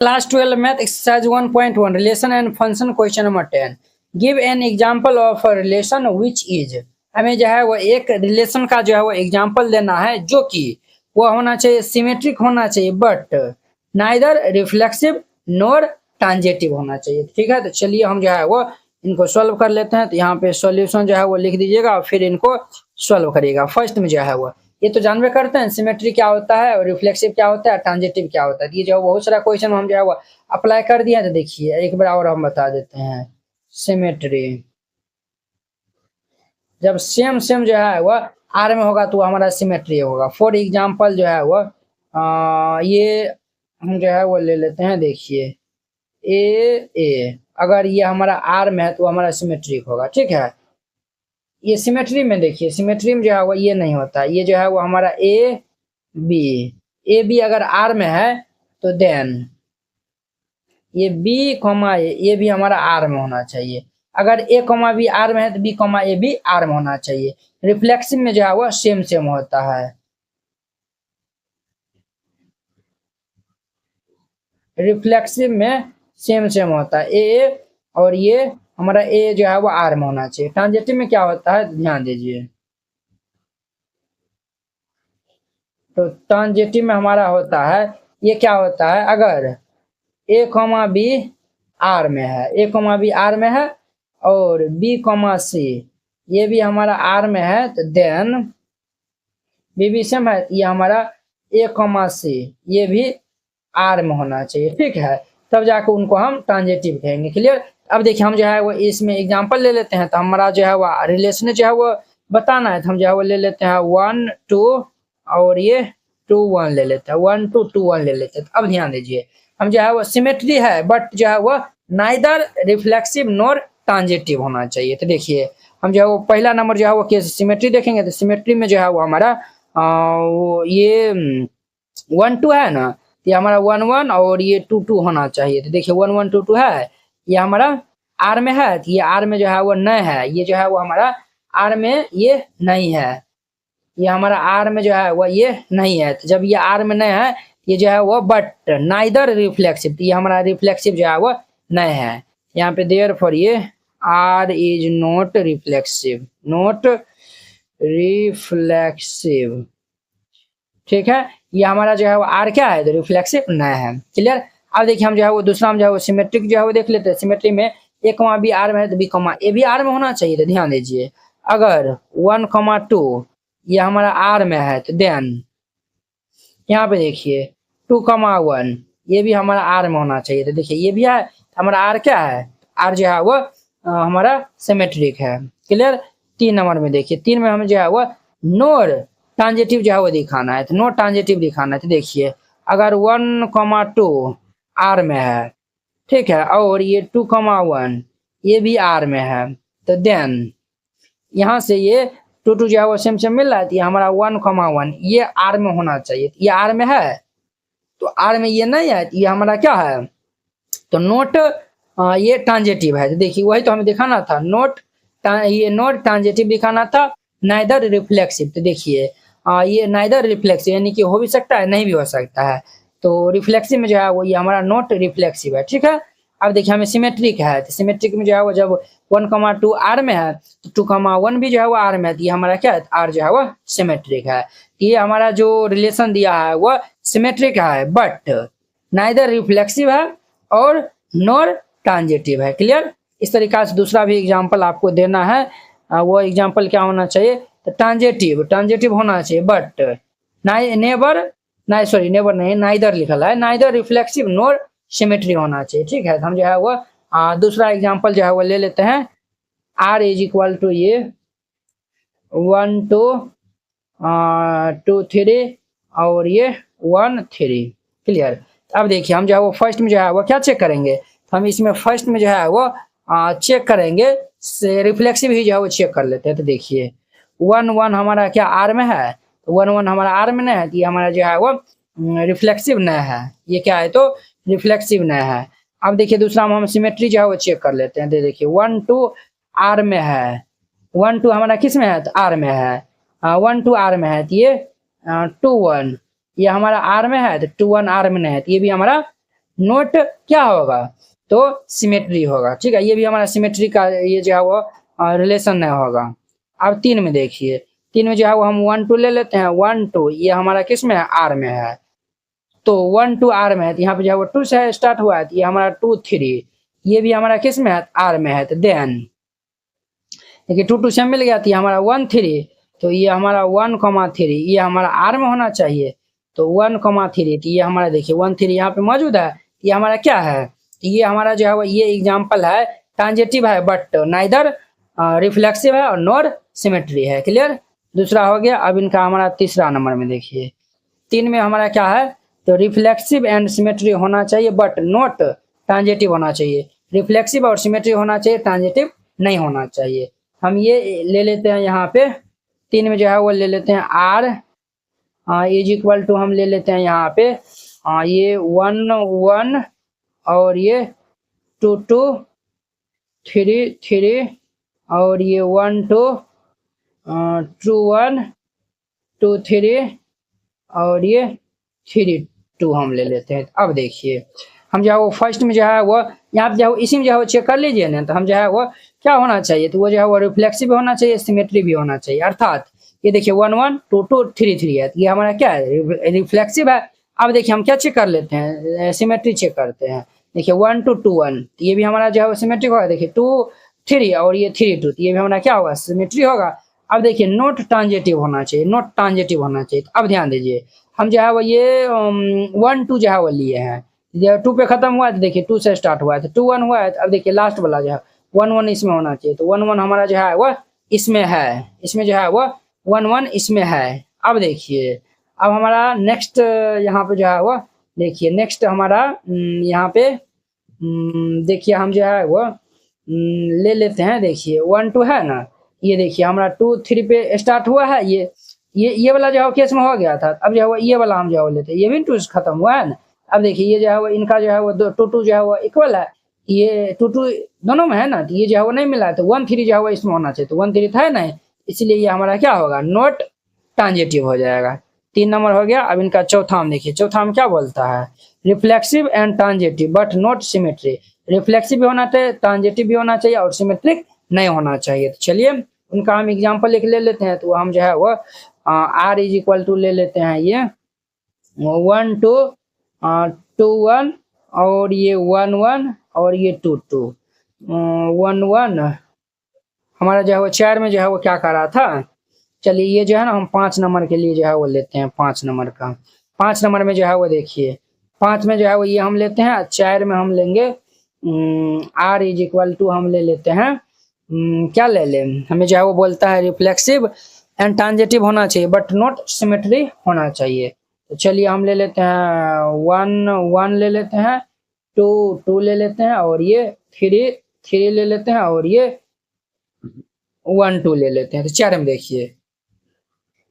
Class 12 Math Exercise 1.1 Relation and Function Question number 10. Give an example of a relation which is. हमें जो है वो एक relation का जो है वो एग्जाम्पल देना है जो कि वो होना चाहिए सिमेट्रिक होना चाहिए but neither reflexive nor transitive होना चाहिए। ठीक है, तो चलिए हम जो है वो इनको सॉल्व कर लेते हैं। तो यहाँ पे सॉल्यूशन जो है वो लिख दीजिएगा और फिर इनको सॉल्व करिएगा। फर्स्ट में जो है वो ये तो जानवे करते हैं सिमेट्री क्या होता है और रिफ्लेक्सिव क्या होता है, ट्रांजिटिव क्या होता है। ये जो बहुत सारा क्वेश्चन हम जो है वो अप्लाई कर दिया। तो देखिए एक बार और हम बता देते हैं। सिमेट्री जब सेम सेम जो है वो आर में होगा तो हमारा सिमेट्री होगा। फॉर एग्जाम्पल जो है वो ये हम जो है वो ले लेते हैं। देखिए ए अगर ये हमारा आर में है तो हमारा सिमेट्रिक होगा। ठीक है, ये सिमेट्री में देखिए सिमेट्री में जो है वो ये नहीं होता। ये जो है वो हमारा ए बी अगर आर में है तो देन ये बी कॉमा ये भी हमारा आर में होना चाहिए। अगर ए कॉमा बी आर में है तो बी कॉमा ए भी आर में होना चाहिए। रिफ्लेक्सिव में जो है वो सेम सेम होता है। रिफ्लेक्सिव में सेम सेम होता है ए और ये हमारा ए जो है वो आर में होना चाहिए। ट्रांजिटिव में क्या होता है ध्यान दीजिए। तो ट्रांजिटिव में हमारा होता है ये क्या होता है अगर ए कॉमा बी आर में है, ए कॉमा बी आर में है और बी कॉमा सी ये भी हमारा आर में है तो देन बी सेम है ये हमारा ए कॉमा सी ये भी आर में होना चाहिए। ठीक है, तब जाकर उनको हम ट्रांजिटिव कहेंगे। क्लियर। अब देखिए हम जो है वो इसमें एग्जांपल ले लेते हैं। तो हमारा जो है वो रिलेशन जो है वो बताना है तो हम जो है वो ले लेते हैं 1 2 और ये 2 1 ले लेते हैं। 1 2 2 1 ले लेते हैं। अब ध्यान दीजिए हम जो है वो सिमेट्री है बट जो है वो नाइदर रिफ्लेक्सिव नॉर ट्रांजिटिव होना चाहिए। तो देखिए हम जो है वो पहला नंबर जो है वो कैसे सिमेट्री देखेंगे। तो सिमेट्री में जो है वो हमारा वो ये 1 2 है ना, ये हमारा 1 1 और ये 2 2 होना चाहिए। तो देखिए 1 1 2 2 है, ये हमारा आर में है तो ये आर में जो है वो नहीं है। ये जो है वो हमारा आर में ये नहीं है, ये हमारा आर में जो है वो ये नहीं है। तो जब ये आर में नहीं है ये जो है वो बट नाइदर रिफ्लेक्सिव, तो ये हमारा रिफ्लेक्सिव जो है वो नहीं है। यहाँ पे देयरफॉर ये R is not reflexive, not reflexive. ठीक है, ये हमारा जो है वो आर क्या है तो रिफ्लेक्सिव नहीं है। क्लियर। अब देखिए हम जो है वो दूसरा हम जो है वो सिमेट्रिक जो है वो देख लेते हैं। सिमेट्री में ए कमा बी आर में है तो बी कमा ए भी आर में होना चाहिए। तो ध्यान दीजिए अगर 1 2 ये हमारा आर में है तो देन यहाँ पे देखिए 2 1 ये भी हमारा आर में होना चाहिए। तो देखिए ये भी है हमारा आर क्या है, आर जो है वो हमारा सिमेट्रिक है। क्लियर। 3 नंबर में देखिए 3 में हम जो है वो नॉर ट्रांजिटिव जो है वो दिखाना है। तो नॉट ट्रांजिटिव दिखाना है। तो देखिए अगर 1 2 आर में है, ठीक है, और ये 2 1 ये भी आर में है तो देन यहाँ से ये 2 2 जो है वो सेम सेम मिल रहा है। तो ये हमारा 1 1 ये आर में होना चाहिए। ये आर में है तो आर में ये नहीं है, ये हमारा क्या है तो नोट ये ट्रांजिटिव है। तो देखिए वही तो हमें दिखाना था, नोट ये नोट ट्रांजिटिव दिखाना था, नाइदर रिफ्लेक्सिव। तो देखिए ये नाइदर रिफ्लेक्सिव यानी कि हो भी सकता है नहीं भी हो सकता है। तो रिफ्लेक्सिव में जो है वो ये हमारा नोट रिफ्लेक्सिव है। ठीक है। अब देखिए हमें सिमेट्रिक है तो सिमेट्रिक में जो है वो जब 1 2 आर में है तो 2 1 भी जो है वो आर में है। तो ये हमारा क्या है आर जो है वो सिमेट्रिक है। ये हमारा जो रिलेशन दिया है वो सिमेट्रिक है बट नाइदर रिफ्लेक्सिव है और नॉर ट्रांजिटिव है। क्लियर। इस तरीका से दूसरा भी एग्जाम्पल आपको देना है। वो एग्जाम्पल क्या होना चाहिए तो ट्रांजिटिव, ट्रांजिटिव होना चाहिए बट नेवर नहीं नाइदर लिखा है, नाइदर रिफ्लेक्सिव नॉर सिमेट्री होना चाहिए। ठीक है, तो हम जो है वो दूसरा एग्जाम्पल जो है वो ले लेते हैं। आर इज इक्वल टू ये 1 2 2 3 और ये 1 3। क्लियर। अब देखिए हम जो है वो फर्स्ट में जो है वो क्या चेक करेंगे तो हम इसमें फर्स्ट में जो है वो चेक करेंगे रिफ्लेक्सिव ही जो है वो चेक कर लेते हैं। तो देखिए 1 1 हमारा क्या आर में है तो 1 1 हमारा आर में नहीं है तो ये हमारा जो है वो रिफ्लेक्सिव नहीं है। ये क्या है तो रिफ्लेक्सिव नहीं है। अब देखिए दूसरा हम सिमेट्री जो है वो चेक कर लेते हैं। तो देखिए 1 2 आर में है, 1 2 हमारा किस में है तो आर में है। 1 2 आर में है तो ये 2 1 ये हमारा आर में है तो 2 1 आर में नहीं है तो ये भी हमारा नोट क्या होगा, तो सिमेट्री होगा। ठीक है, ये भी हमारा सिमेट्री का ये जो है वो रिलेशन नहीं होगा। अब 3 में देखिए, 3 में जो है वो हम 1 2 ले लेते हैं। 1 2 ये हमारा किस में है, आर में है। तो 1 2 आर में है, तो यहाँ पे जो है वो 2 से स्टार्ट हुआ है, तो ये हमारा 2 3 ये भी हमारा किस में है, आर में है। तो देन देखिए 2 2 से मिल गया, तो ये हमारा 1 3, तो ये हमारा 1 3 ये हमारा आर में होना चाहिए। तो 1 3, तो ये हमारा देखिए 1 3 यहाँ पे मौजूद है। ये हमारा क्या है, ये हमारा जो है वो ये एग्जाम्पल है, ट्रांजेटिव है बट नाइदर रिफ्लेक्सिव है और नॉर सिमेट्री है। क्लियर, दूसरा हो गया। अब इनका हमारा तीसरा नंबर में देखिए, 3 में हमारा क्या है, तो रिफ्लेक्सिव एंड सिमेट्री होना चाहिए बट नॉट ट्रांजेटिव होना चाहिए। रिफ्लेक्सिव और सिमेट्री होना चाहिए, ट्रांजेटिव नहीं होना चाहिए। हम ये ले लेते हैं यहाँ पे 3 में जो है वो ले लेते हैं आर इज इक्वल टू, हम ले लेते हैं यहाँ पे ये 1 1 और ये 2 2 3 3 और ये 1 2 2 1 2 3 और ये 3 2 हम ले लेते हैं। अब देखिए हम जो है वो फर्स्ट में जो है वो यहाँ पे जो है इसी में जो है वो चेक कर लीजिए ना, तो हम जो है वो क्या होना चाहिए, तो वो जो है वो रिफ्लेक्सिव भी होना चाहिए, सिमेट्री भी होना चाहिए। अर्थात ये देखिए 1 1 2 2 3 3 है, ये हमारा क्या है, रिफ्लेक्सिव है। अब देखिए हम क्या चेक कर लेते हैं, सिमेट्री चेक करते हैं। देखिए 1 2 2 1, ये भी हमारा जो है वो सिमेट्रिक होगा। देखिए 2 3 और ये 3 2, ये भी हमारा क्या होगा, सिमेट्री होगा। अब देखिए नोट ट्रांजेटिव होना चाहिए, नोट ट्रांजेटिव होना चाहिए। अब ध्यान दीजिए हम जो है वो ये 1 2 जो है वो लिए हैं, 2 पे खत्म हुआ है, तो देखिए 2 से स्टार्ट हुआ है, तो 2 1 हुआ है। अब देखिए लास्ट वाला जो है 1 1 इसमें होना चाहिए, तो 1 1 हमारा जो है वो इसमें है, इसमें जो है वो 1 1 इसमें है। अब देखिए अब हमारा नेक्स्ट यहाँ पे जो है वो देखिए नेक्स्ट हमारा यहाँ पे देखिए हम जो है वो ले लेते हैं। देखिए 1 2 है ना, ये देखिए हमारा 2 3 पे स्टार्ट हुआ है, ये वाला जो है केस में हो गया था। अब जो है वो ये वाला हम जो है वो लेते हैं, ये भी 2 से खत्म हुआ है ना। अब देखिए ये जो है वो इनका जो है वो 2 2 जो है वो इक्वल है, ये 2 2 दोनों में है ना, तो ये जो है वो नहीं मिला है, तो 1 3 जो है वो इसमें होना चाहिए, तो 1 3 था ना, इसलिए ये हमारा क्या होगा, नॉट ट्रांजेटिव हो जाएगा। 3 नंबर हो गया। अब इनका चौथा हम देखिए, चौथा हम क्या बोलता है, reflexive and transitive but not symmetry. Reflexive भी होना चाहिए, ट्रांजेटिव भी होना चाहिए और सिमेट्रिक नहीं होना चाहिए। तो चलिए उनका हम एग्जाम्पल ले लेते हैं। तो हम जो है वो आर इज इक्वल टू ले लेते हैं ये 1 2 2 1 और ये 1 1 और ये 2 2 1 1 हमारा जो है वो 4 में जो है वो क्या कर रहा था। चलिए ये जो है ना हम 5 नंबर के लिए जो है वो लेते हैं, 5 नंबर का। 5 नंबर में जो है वो देखिए 5 में जो है वो ये हम लेते हैं, 4 में हम लेंगे आर इज इक्वल टू हम ले लेते हैं क्या ले लें, हमें जो है वो बोलता है रिफ्लेक्सिव एंड ट्रांजेटिव होना चाहिए बट नॉट सिमेट्री होना चाहिए। तो चलिए हम ले लेते हैं 1 1 ले लेते हैं, 2 2 ले लेते हैं और ये 3 3 ले लेते हैं और ये 1 2 ले लेते हैं। तो 4 में देखिए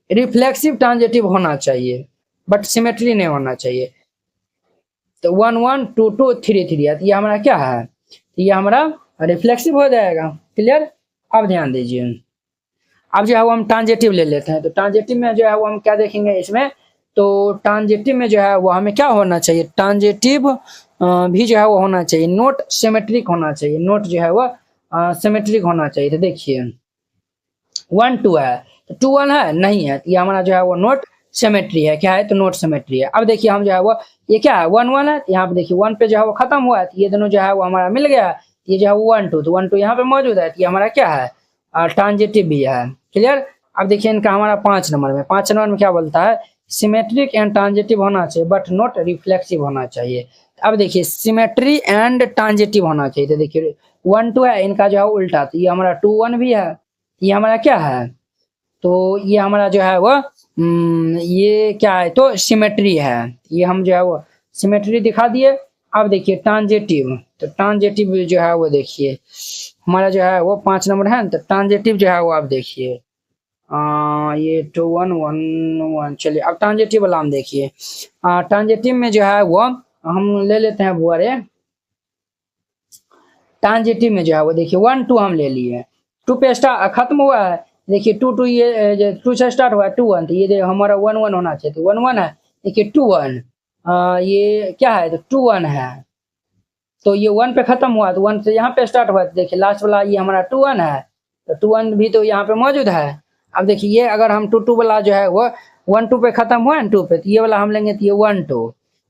रिफ्लेक्सिव ट्रांजेटिव होना चाहिए बट सिमेट्री नहीं होना चाहिए। तो 1 1 2 2 3 3 है, तो ये हमारा क्या है, ये हमारा रिफ्लेक्सिव हो जाएगा। क्लियर, अब ध्यान दीजिए। अब जो है वो हम ट्रांजेटिव ले लेते हैं। तो ट्रांजेटिव में जो है वो हम क्या देखेंगे इसमें, तो ट्रांजेटिव में जो है वो हमें क्या होना चाहिए, ट्रांजेटिव भी जो है वो होना चाहिए, नोट सिमेट्रिक होना चाहिए, नोट जो है वो सिमेट्रिक होना चाहिए। तो देखिए 1 2 है, तो 2 1 है नहीं है, तो ये हमारा जो है वो नोट सिमेट्री है। क्या है, तो नोट सिमेट्री है। अब देखिए हम जो है वो ये क्या है 1 1 है, यहाँ पे देखिए 1 पे जो है वो खत्म हुआ है, तो ये दोनों जो है वो हमारा मिल गया। ये जो है 1 2, तो 1 2 यहाँ पे मौजूद है, तो ये हमारा क्या है, ट्रांजेटिव भी है। क्लियर, अब देखिए इनका हमारा 5 नंबर में, 5 नंबर में क्या बोलता है, सिमेट्रिक एंड ट्रांजेटिव होना चाहिए बट नॉट रिफ्लेक्सिव होना चाहिए। अब देखिए सिमेट्री एंड ट्रांजेटिव होना चाहिए। तो देखिए 1 2 है, इनका जो है उल्टा, तो ये हमारा 2 1 भी है, ये हमारा क्या है, तो ये हमारा जो है वो ये क्या है, तो सिमेट्री है। ये हम जो है वो सिमेट्री दिखा दिए। अब देखिए ट्रांजेटिव, तो ट्रांजेटिव जो है वो देखिए हमारा जो है वो 5 नंबर है, तो ट्रांजेटिव जो है वो आप देखिए ये 2 1 1 1। चलिए अब ट्रांजेटिव वाला हम देखिए, ट्रांजेटिव में जो है वो हम ले लेते हैं बुआरे। ट्रांजेटिव में जो है वो देखिए 1 2 हम ले लिए, 2 पे खत्म हुआ है। देखिए 2 2 ये 2 से स्टार्ट हुआ है 2 1, तो ये हमारा 1 1 होना चाहिए, तो 1 1 है। देखिए 2 1 ये क्या है, तो 2 1 है, तो ये 1 पे खत्म हुआ, तो 1 से यहाँ पे स्टार्ट हुआ, तो देखिए लास्ट वाला ये हमारा 2 1 है, तो 2 1 भी तो यहाँ पे मौजूद है। अब देखिए ये अगर हम 2 2 वाला जो है वो 1 2 पे खत्म हुआ है 2 पे, तो ये वाला हम लेंगे तो ये 1 2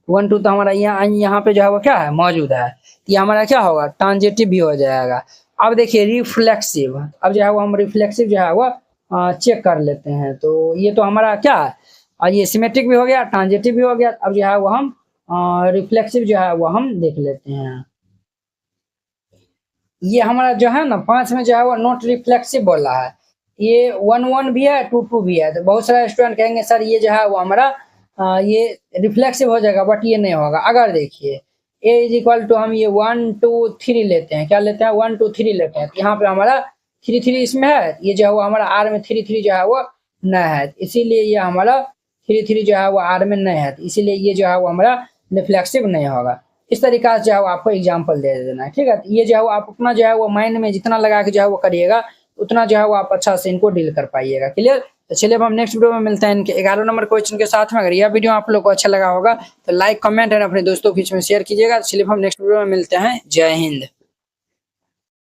1 2 तो हमारा यहाँ पे जो है वो क्या है, मौजूद है, तो ये हमारा क्या होगा, ट्रांजिटिव भी हो जाएगा। अब देखिए रिफ्लेक्सिव, अब जो है वो हम रिफ्लेक्सिव जो है वो चेक कर लेते हैं। तो ये तो हमारा क्या है, और ये सिमेट्रिक भी हो गया, ट्रांजिटिव भी हो गया। अब जो है वो हम रिफ्लेक्सिव जो है वो हम देख लेते हैं। ये हमारा जो है ना 5 में जो है वो नॉट रिफ्लेक्सिव बोल रहा है, ये 1 1 भी है 2 2 भी है। तो बहुत सारे स्टूडेंट कहेंगे सर ये जो है वो हमारा ये रिफ्लेक्सिव हो जाएगा, बट ये नहीं होगा। अगर देखिए a इज इक्वल टू हम ये 1 2 3 लेते हैं, क्या लेते हैं 1 2 3 लेते हैं, तो यहाँ पे हमारा 3 3 इसमें है, ये जो है वो हमारा r में 3 3 जो है वो न है, इसीलिए ये हमारा 3 3 जो है वो r में नहीं है, इसीलिए ये जो है वो हमारा रिफ्लेक्सिव नहीं होगा। इस तरीका से जो है वो आपको एग्जाम्पल दे देना है, ठीक है। ये जो है वो आप अपना जो है वो माइंड में जितना लगा के जो है वो करिएगा, उतना जो है वो आप अच्छा से इनको डील कर पाइएगा। क्लियर। तो चलिए अब हम नेक्स्ट वीडियो में मिलते हैं इनके 11 नंबर क्वेश्चन के साथ में। अगर यह वीडियो आप लोग को अच्छा लगा होगा तो लाइक कमेंट एंड अपने दोस्तों के बीच में शेयर कीजिएगा। चलिए हम नेक्स्ट वीडियो में मिलते हैं। जय हिंद।